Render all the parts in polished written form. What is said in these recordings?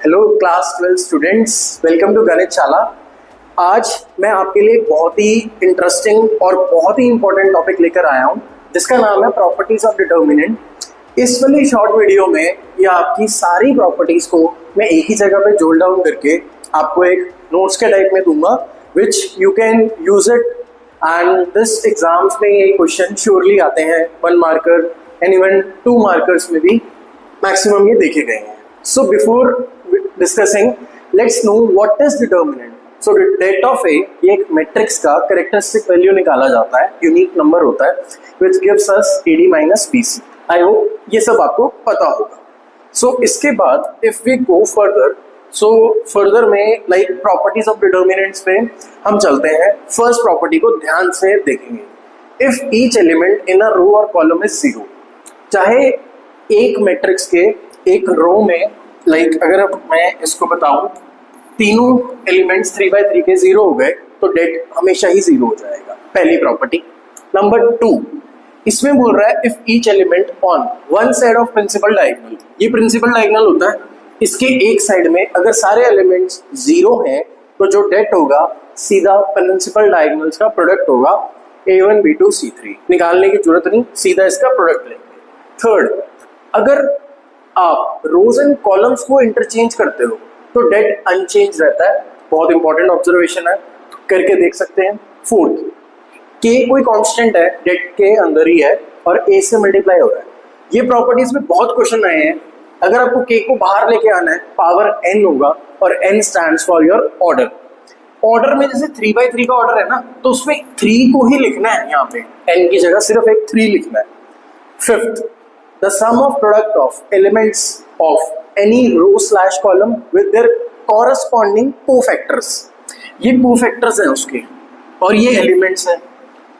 Hello class 12 students, welcome to Ganit Shala. आज मैं आपके लिए बहुत ही इंटरेस्टिंग और बहुत ही इंपॉर्टेंट टॉपिक लेकर आया हूँ जिसका नाम है प्रॉपर्टीज ऑफ डिटर्मिनेंट। इस वाली शॉर्ट वीडियो में ये आपकी सारी प्रॉपर्टीज को मैं एक ही जगह पे जोड़ डाउन करके आपको एक नोट्स के टाइप में दूंगा which you can use it and this exams में ये क्वेश्चन श्योरली आते हैं 1 मार्कर एंड इवन 2 मार्कर्स में भी मैक्सिमम ये देखे गए हैं। So before discussing, let's know what is determinant. So det of A ये एक मैट्रिक्स का कैरेक्टरिस्टिक वैल्यू निकाला जाता है, यूनिक नंबर होता है which gives us AD minus BC. I hope ये सब आपको पता होगा। So इसके बाद if we go further, so further में like properties of determinants पे हम चलते हैं। First property को ध्यान से देखेंगे। If each element in a row or column is 0, चाहे एक मैट्रिक्स के एक रो में अगर मैं इसको बताऊं तीनों एलिमेंट्स 3/3 के 0 हो गए तो डेट हमेशा ही 0 हो जाएगा। पहली प्रॉपर्टी। नंबर 2, इसमें बोल रहा है if each element on one side of principal diagonal, ये प्रिंसिपल डायगोनल होता है, इसके एक साइड में अगर सारे एलिमेंट्स 0 हैं तो जो डेट होगा सीधा प्रिंसिपल डायगोनल्स का प्रोडक्ट होगा A1 B2 C3। निकालने की जरूरत नहीं, सीधा इसका प्रोडक्ट लेंगे। थर्ड, अगर आप रोज एंड कॉलम्स को इंटरचेंज करते हो तो डेट अनचेंज रहता है। बहुत इंपॉर्टेंट ऑब्जर्वेशन है, करके देख सकते हैं। फोर्थ, के कोई कांस्टेंट है, डेट के अंदर ही है और ए से मल्टीप्लाई हो रहा है। ये प्रॉपर्टीज में बहुत क्वेश्चन आए हैं। अगर आपको के को बाहर लेके आना है पावर एन होगा और n stands for your order. Order में जैसे 3/3 का ऑर्डर है ना, तो उसमें 3 को ही लिखना है, यहाँ पे एन की जगह सिर्फ एक 3 लिखना है। Fifth, the sum of product of elements of any row/column with their corresponding cofactors। ये cofactors हैं उसके और ये एलिमेंट्स हैं,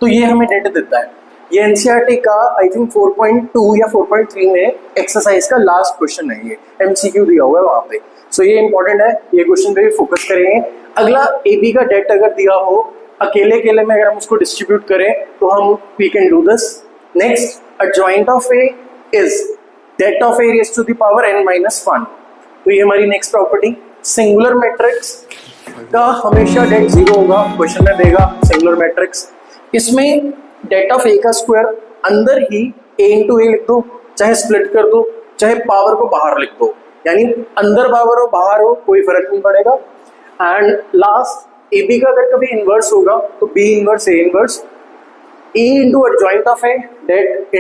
तो ये हमें डेटा देता है। ये एनसीईआरटी का आई थिंक 4.2 या 4.3 में एक्सरसाइज का लास्ट क्वेश्चन है, ये एमसीक्यू दिया हुआ है वहाँ पे। सो ये इंपॉर्टेंट है, ये क्वेश्चन पे भी फोकस करेंगे। अगला एबी का डेट अगर दिया हो अकेले में अगर हम उसको डिस्ट्रीब्यूट करें तो हम we can do this. Next, adjoint of A is det of A raised to the power n minus 1। तो ये हमारी नेक्स्ट प्रॉपर्टी। सिंगुलर मैट्रिक्स का हमेशा डेट 0 होगा, क्वेश्चन में देगा सिंगुलर मैट्रिक्स। इसमें डेट ऑफ A का स्क्वायर अंदर ही A इंटू ए लिख दो, चाहे स्प्लिट कर दो, चाहे पावर को बाहर लिख दो, यानी अंदर पावर हो बाहर हो कोई फर्क नहीं पड़ेगा। एंड लास्ट, ए बी का अगर कभी इनवर्स होगा तो B inverse A inverse, A into adjoint of A date